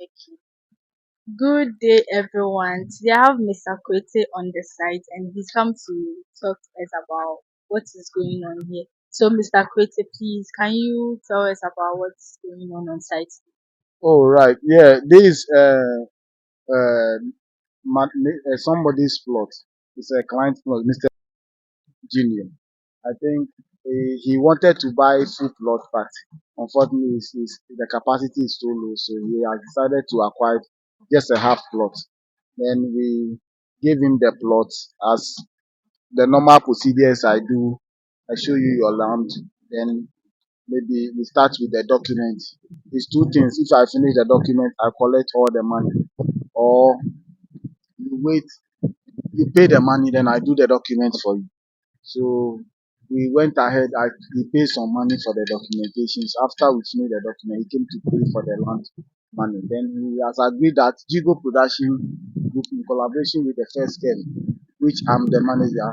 Okay. Good day, everyone. Today I have Mr. Kwete on the site, and he's come to talk to us about what is going on here. So, Mr. Kwete, please, can you tell us about what's going on site? Oh, right. Yeah, this is uh, somebody's plot. It's a client plot, Mr. Junior. I think he wanted to buy full plot, but unfortunately, the capacity is so low, so he has decided to acquire just a half plot. Then we gave him the plot as the normal procedures I do. I show you your land, then maybe we start with the document. It's two things. If I finish the document, I collect all the money, or you wait, you pay the money, then I do the document for you. So we went ahead. He paid some money for the documentations. After we finished the document, he came to pay for the land money. Then he has agreed that Jigo Production Group, in collaboration with the first girl, which I'm the manager,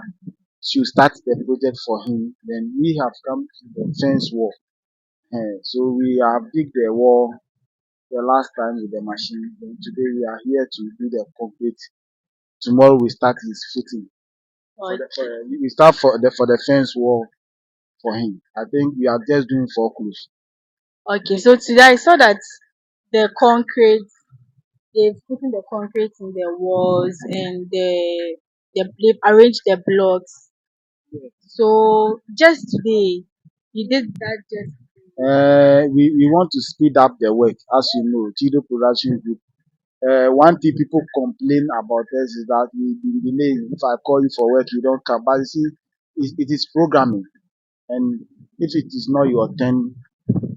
should start the project for him. Then we have come to the fence wall. So we have dig the wall the last time with the machine. Then today we are here to do the concrete. Tomorrow we start his footing. We start for the fence wall for him. I think we are just doing four close. Okay, so today I saw that the concrete, they've put in the concrete in the walls and they've arranged the blocks. So, just today, you did that just We want to speed up the work. As you know, Chido Production Group. One thing people complain about us is that we been delayed. If I call you for work, you don't come. But you see, it is programming, and if it is not your turn,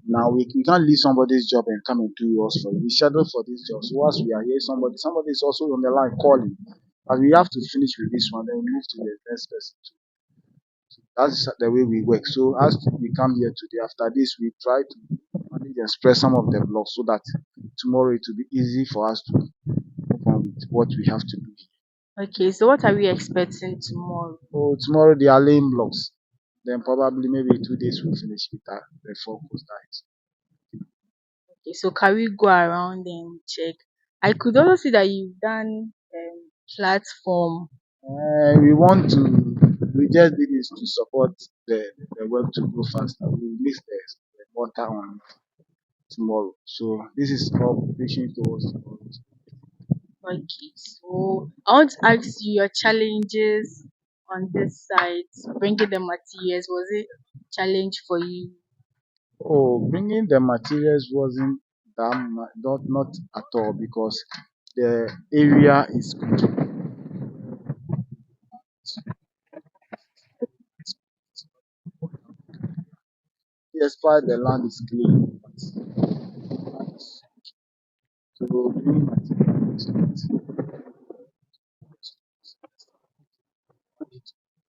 now we can't leave somebody's job and come and do yours for you. We schedule for this job. So once we are here, somebody is also on the line calling. But we have to finish with this one, then we move to the next person. That's the way we work. So as we come here today, after this, we try to manage and spread some of the blocks so that tomorrow it will be easy for us to move on with what we have to do. okay. So, what are we expecting tomorrow? So tomorrow they are laying blocks. Then probably maybe 2 days we'll finish with that the four coast lines. Okay, so can we go around and check? I could also see that you've done platform. We want to we just did this to support the work to go faster. We mix the water on tomorrow. So this is all preparation towards tomorrow. Okay, so I want to ask you your challenges on this side. Bringing the materials, was it challenge for you? Oh, bringing the materials wasn't not at all because the area is good. Despite the land is clean, so bringing materials is not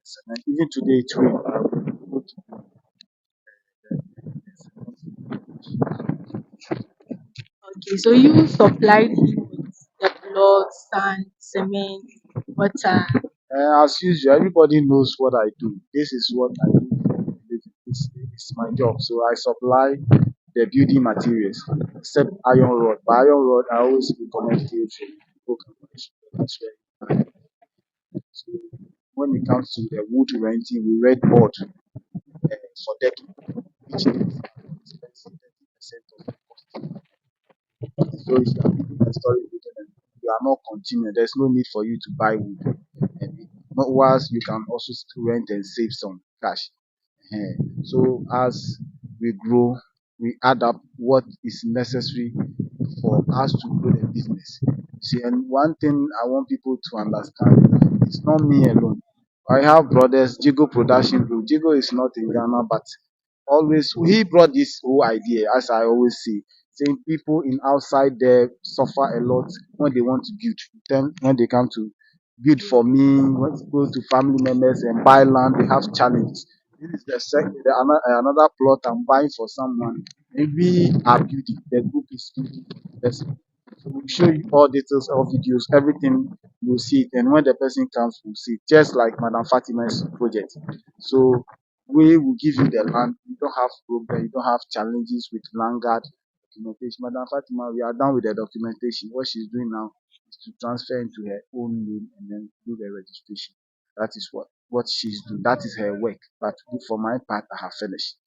cement. Even today it rain. I will go to Okay, so you supplied him with the block, sand, cement, water. as usual, everybody knows what I do. This is what I do. It's my job. So I supply the building materials, except iron rod. But iron rod, I always recommend it to people commercial. That's right. So when it comes to the wood renting, we rent board for decking, which is expensive 30% of the cost. So if you are building a storage building and you are not continuing, there's no need for you to buy wood. And not whilst you can also still rent and save some cash. So as we grow, we add up what is necessary for us to grow the business. See, and one thing I want people to understand is that it's not me alone. I have brothers, Jigo Production Group. Jigo is not in Ghana, but always he brought this whole idea, as I always say, saying people in outside there suffer a lot when they want to build. Then when they come to build for me, when to go to family members and buy land, they have challenges. This is another plot I'm buying for someone. And we are building. The group is building for the person. So we'll show you all details, all videos, everything. You'll see it. And when the person comes, we'll see it. Just like Madam Fatima's project. So we will give you the land. You don't have problem. You don't have challenges with land guard. documentation. Madam Fatima, we are done with the documentation. What she's doing now is to transfer into her own name and then do the registration. That is what she's doing. That is her work. But for my part, I have finished.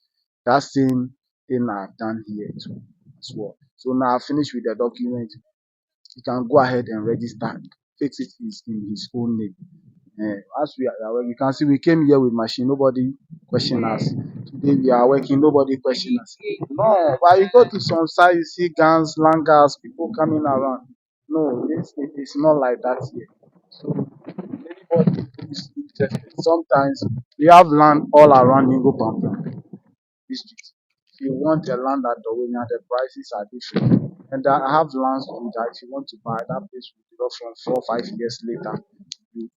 That same thing I've done here too as well. So now I've finished with the document. You can go ahead and register. Fix it is in his own name. As we are well, you can see we came here with machine. Nobody question us. Today we are working. Nobody question us. No, but you go to some side, you see guns, langars, people coming around. No, it's not like that here. So anybody who is interested. Sometimes we have land all around Ningo Pampa district. If you want a land at Dowenya, the prices are different. And I have lands on that if you want to buy that place will be up from 4 or 5 years later. You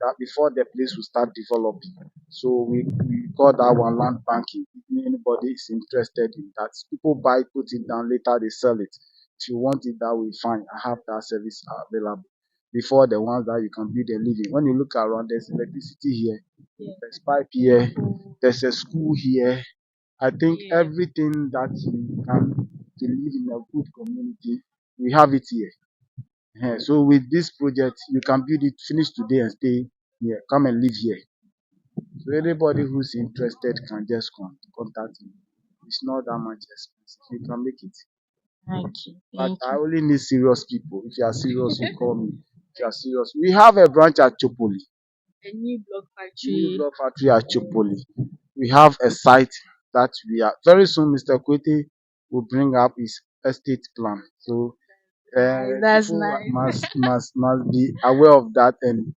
that before the place will start developing. So we call that one land banking. If anybody is interested in that, people buy, put it down, later they sell it. If you want it that way, fine. I have that service available. Before the ones that you can build a living. When you look around, there's electricity here, there's pipe here, there's a school here. I think everything that you can to live in a good community, we have it here. So with this project, you can build it, finish today and stay here. Come and live here. So anybody who's interested can just contact me. It's not that much expensive. You can make it. Okay, But thank I you. only need serious people. If you are serious, you call me. If you are serious, we have a branch at Chopoli, A new block new factory. block factory at Chopoli. We have a site that we are very soon. Mr. Kwete will bring up his estate plan. So That's people nice. must be aware of that and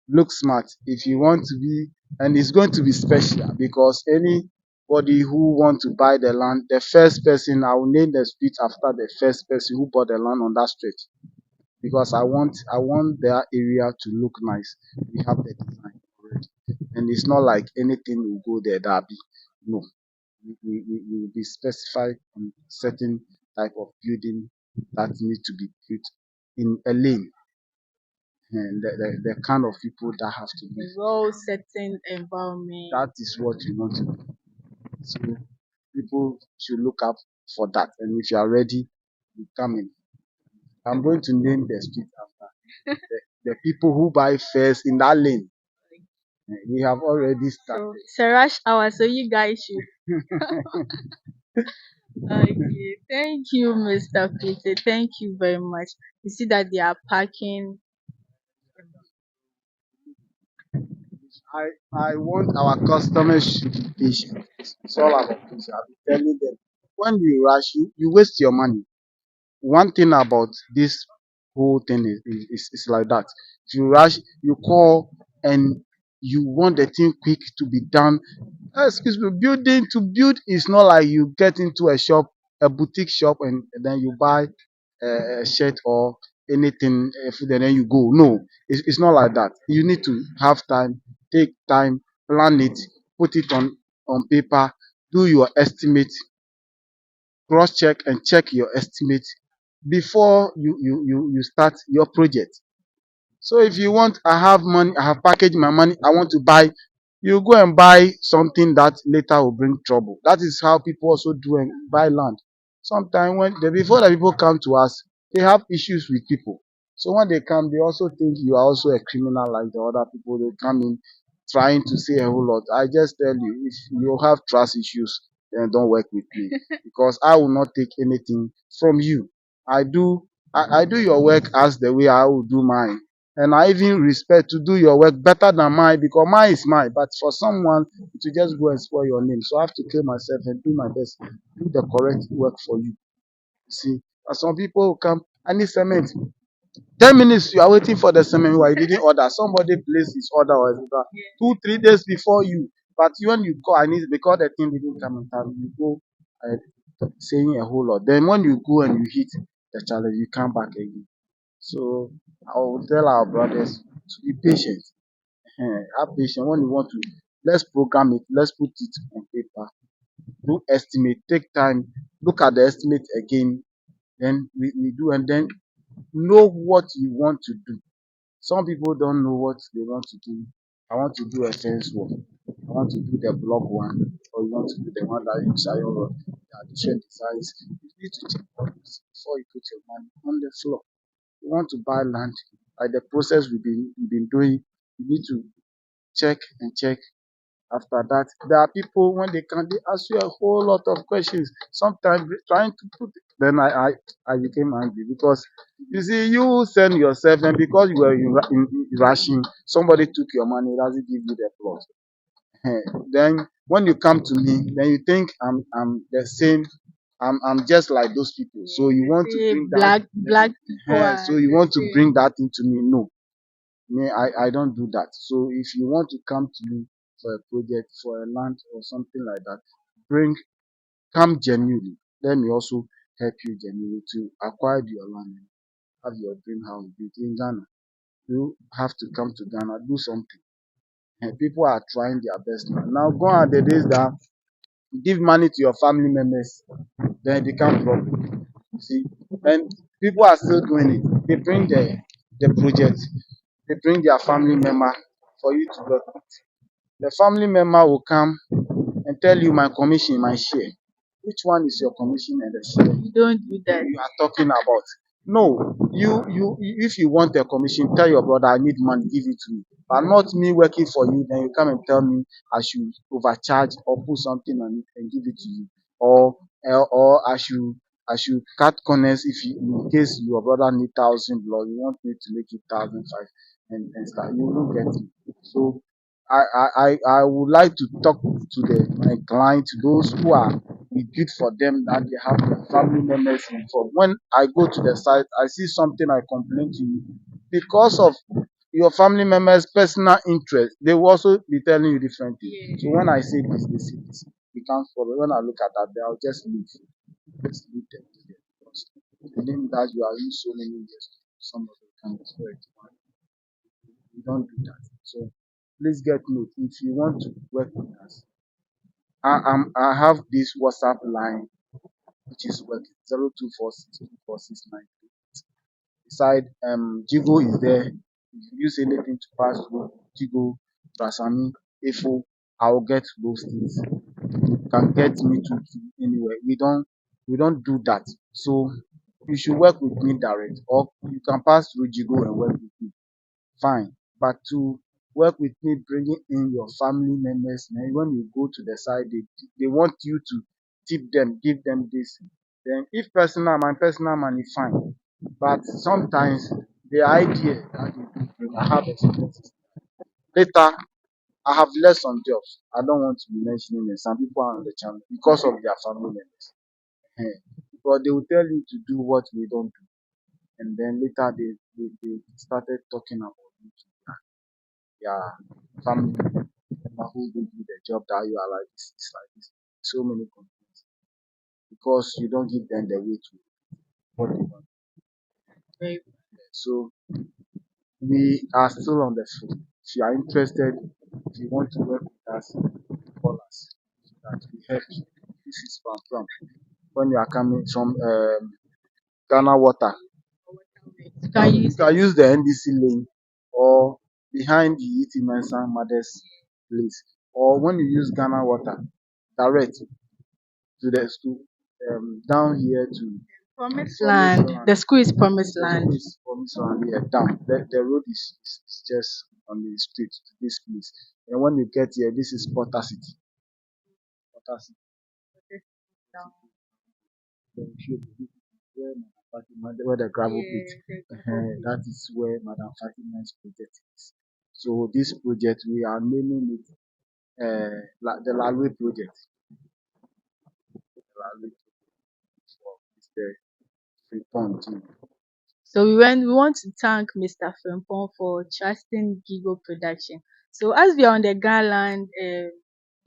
look smart if you want to be, and it's going to be special because anybody who want to buy the land, the first person, I will name the street after the first person who bought the land on that street because I want their area to look nice. We have the design already, and it's not like anything will go there that be no. We will be specified on certain type of building that need to be built in a lane, and the kind of people that have to A live. well setting environment. That is what we want to do. So people should look up for that. And if you are ready, you come in. I'm going to name the street after the people who buy first in that lane. We have already started. So it's a rush hour, so you guys should. Okay, thank you, Mr. Peter. Thank you very much. You see that they are parking. I want our customers to be patient. It's all about patience. I'll be telling them when you rush, you waste your money. One thing about this whole thing is like that. If you rush, you call and you want the thing quick to be done. Excuse me, building to build is not like you get into a shop, a boutique shop, and then you buy a shirt or anything, food, and then you go. No, it's not like that. You need to have time, take time, plan it, put it on paper, do your estimate, cross check and check your estimate before you start your project. So if you want, I have money, I have packaged my money, I want to buy, you go and buy something that later will bring trouble. That is how people also do and buy land. Sometimes before the people come to us, they have issues with people. So when they come, they also think you are also a criminal like the other people. They come in trying to say a whole lot. I just tell you, if you have trust issues, then don't work with me because I will not take anything from you. I do I do your work as the way I will do mine. And I even respect to do your work better than mine because mine is mine. But for someone to just go and spoil your name, so I have to kill myself and do my best, do the correct work for you. You see, and some people will come, I need cement. 10 minutes you are waiting for the cement while you didn't order. Somebody placed his order or whatever 2 3 days before you. But when you call, I need because the thing didn't come in time, you go saying a whole lot. Then when you go and you hit the challenge, you come back again. So I will tell our brothers to be patient. Have patience when you want to. Let's program it. Let's put it on paper. Do estimate. Take time. Look at the estimate again. Then we do and then know what you want to do. Some people don't know what they want to do. I want to do a fence wall. I want to do the block one. or you want to do the one that use iron rod. There are different designs. You need to check all this before you put your money on the floor. You want to buy land, like the process we've been doing, you need to check and check. After that, there are people when they can they ask you a whole lot of questions. Sometimes trying to put then I became angry because you see you send yourself and because you were in rushing, somebody took your money, doesn't give you the plot. Then when you come to me, then you think I'm the same. I'm just like those people. So you want to Say bring that. black people are So you the want to same. bring that into me. No, me, I don't do that. So if you want to come to me for a project, for a land or something like that, bring come genuinely. Let me also help you genuinely to acquire your land and have your dream house built in Ghana. You have to come to Ghana, do something. And people are trying their best now. Now go on the days that you give money to your family members, then they become problem. You see, and people are still doing it. They bring the project, they bring their family member for you to work with. The family member will come and tell you my commission, my share. Which one is your commission and the share You don't do that. you are talking about? No, you if you want a commission, tell your brother I need money, give it to me. But not me working for you, then you come and tell me I should overcharge or put something on it and give it to you. Or I should cut corners if you in case your brother need 1,000 block, you want me to make it 1,005 and start. You won't get me. So I would like to talk to my clients, those who are we build for them that they have their family members involved. When I go to the site, I see something I complain to you because of your family members' personal interest. They will also be telling you different things. So when I say this, they say this. We can't follow. When I look at that, I'll just leave. Just leave them there. Because the name that you are in so many years, some of them can swear it. We don't do that. So please get note. If you want to work with us, I have this WhatsApp line which is working 02462469. Beside Jigo is there. If you use anything to pass through Jigo, Brasami, Efo, I will get those things. You can get me to anywhere. We don't do that. So you should work with me direct or you can pass through Jigo and work with me. Fine. But to work with me, bringing in your family members, and when you go to the side, they want you to tip them, give them this. Then, if my personal money, fine. But sometimes the idea that they do bring, I have experiences. Later, I have left some jobs. I don't want to be mentioning it. Some people are on the channel because of their family members. But they will tell you to do what we don't do. And then later they started talking about you to their family member who gave you the job that you are like this, it's like this. So many complaints because you don't give them the way to what they want. Very So we are still on the field. If you are interested, if you want to work with us, call us so that we help you. This is from when you are coming from Ghana Water. You can You use can it. use the NDC lane or behind the ET Mensa mother's place. Or when you use Ghana Water, direct to the school, down here to Promised Promised land. Land. The school is promised The land. school is Promised Land here, down. The road is just on the street to this place. And when you get here, this is Porter City. Porter City. Then show the where Madam Fatima, where the gravel pit. That is where Madam Fatima's project is. So this project we are naming it the Lalwe project. The Lalwe for Mr. Fripon too. So we want to thank Mr. Frimpong for trusting Gigo Production. So as we are on the Garland,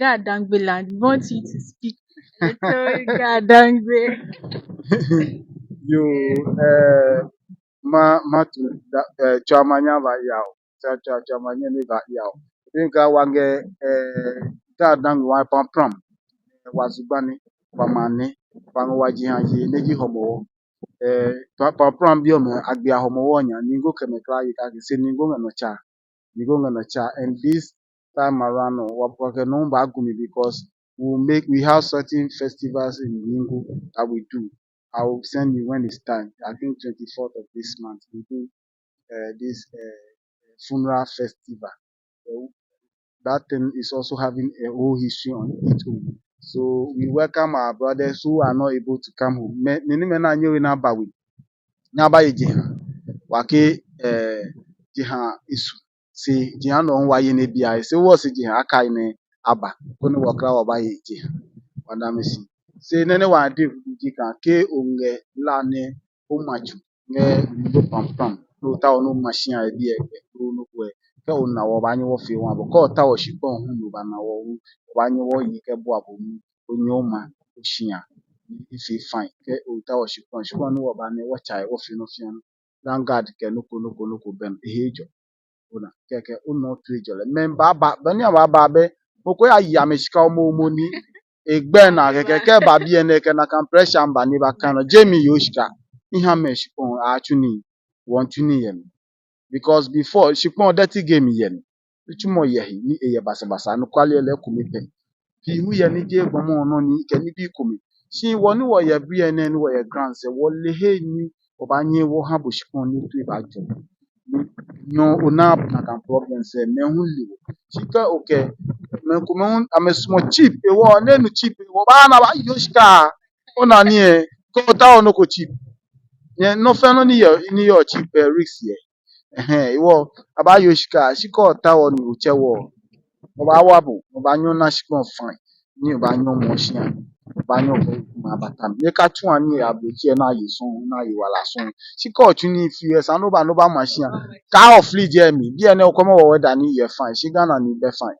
Gadangbe land, we want you to speak a little Gadangbe. Yo, matu chamanya ba yao chamanya ni ba yao inga wange ta dang wa pam pram wazubani pamane pang waji haji neji homo pam pram bio me agbia homo wonya ningo kemekra yika se ningo ngano cha and this time around no wapake no ba gumi because we have certain festivals in Lingo that we do. I will send you when it's time. I think 24th of this month we do this funeral festival. Uh, that thing is also having a whole history on its own. So we welcome our brothers who are not able to come home. Nini mena nye we na ba we. Na ba ye jiha. Wake jiha isu. Si jiha no wa ye ne bia. Se wo si jiha aka ne aba. Kono wakra wa ba ye jiha. Wanamisi. Se nene wa ade jika ke onge la ne o machu. Nge ndo pam pam. No ta ono machine a bi e no ko e. Ke onna wo ba nye wo fe won abo. Ko ta wo shipon hu no ba na wo wu. Wo ba nye wo yi ke bo abo mu. Onyo ma o shia. Ife fine. Ke o ta wo shipon. Shipon no wo ba ne wo chai wo fe no fe no. Thank ke no ko ben. Ehejo. Una. Ke uno tu ejole. Men ba ba. Bani aba ba be. Moko ya yi ameshika omo ni. Egbe na keke babi ene ke na kan pressure mba ni bakano Jamie Yoshika ihe mesh pon achuni want ni yen because before shipon dirty game yen chumo yehi ni eye basa basa no kwale ele kumite fi hu ye ni je gbomo no ni ke ni bi kumi shi woni wo ye bi ene ni wo ye grand se wo le he ni obanye wo ha bo shipon ni tu ba jo no una na kan problem se me hu liwo shika okay me kuma ame small cheap e wo ne no cheap e wo ba na ba yoshika ona ni e ko ta ono ko cheap ye no fe no ni yo cheap risk ye iwo aba yoshika shika ta ono uche wo ọba wabụ ọba nyɔ na shikpɔn fine ni ọba nyɔ mɔshia ọba nyɔ bɔ ma batam ne ka tún ani abiriki na yi sɔn na yi wala sɔn shika ɔtún ni fi ɛsa n'oba machine ka ɔfili jɛ mi bi ɛnɛ ɔkɔmɔ wɔ wɛda ni yɛ fine shi Ghana ni bɛ fine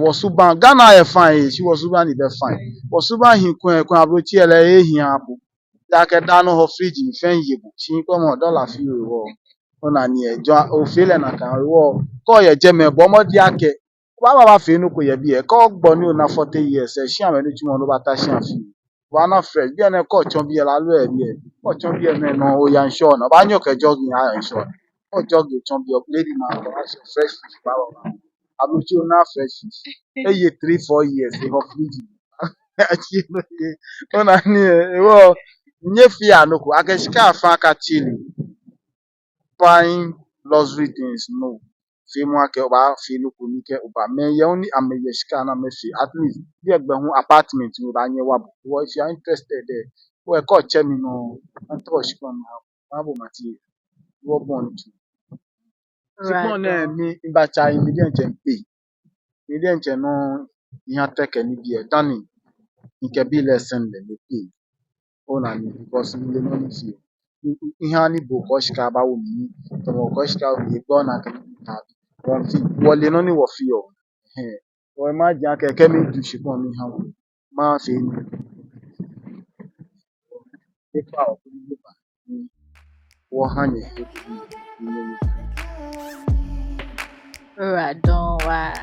wɔsuban Ghana yɛ fine ye shi wɔsuban ni bɛ fine wɔsuban hin kún abiriki ɛlɛ ehin abo dake dano hɔ fridge ni fɛn yi bu shi kɔmɔ dɔla fi wɔ ɔna ni ɛjɔ ofele na kan wɔ kɔɔ yɛ jɛ mɛ bɔmɔ di akɛ baba ba fe no ko ye bi e ko gbo ni una 40 years e shi ame ni tumo no bata shi afi wa na fresh bi ene ko chon bi e la lo e bi e ko chon bi ene no o ya nsure na ba nyo ke jogging ha nsure ko jogging chon bi o lady ma ko ha fresh fish ba ba abu ti una fresh fish e ye 3 4 years e ho fridge ati no ye ona ni e wo nye fi anoko akeshika afa aka chili buying luxury things no fi mu ake ọba fi nuku nike ọba me ye only ameye shika na me fi at least bí ẹgbẹ hun apartment mi ba nye wabo wo if you are interested there wo ẹ kọ che mi no ntọ shika na wabo mati wo born to shika Right na on. mi imbacha immediate nche mpe immediate nche no ihe teke ni bi e dani nke bi lesson le me pay ona ni because mi le no ni fi ihe ani bo ko shika ba wo mi to mo ko shika wo mi gbo na ke ta won fi wọlé no ni wo fi o o ma jan keke mi du shipon mi han ma fi ni pepa o ni pepa ni wo han ye Right on. Wow.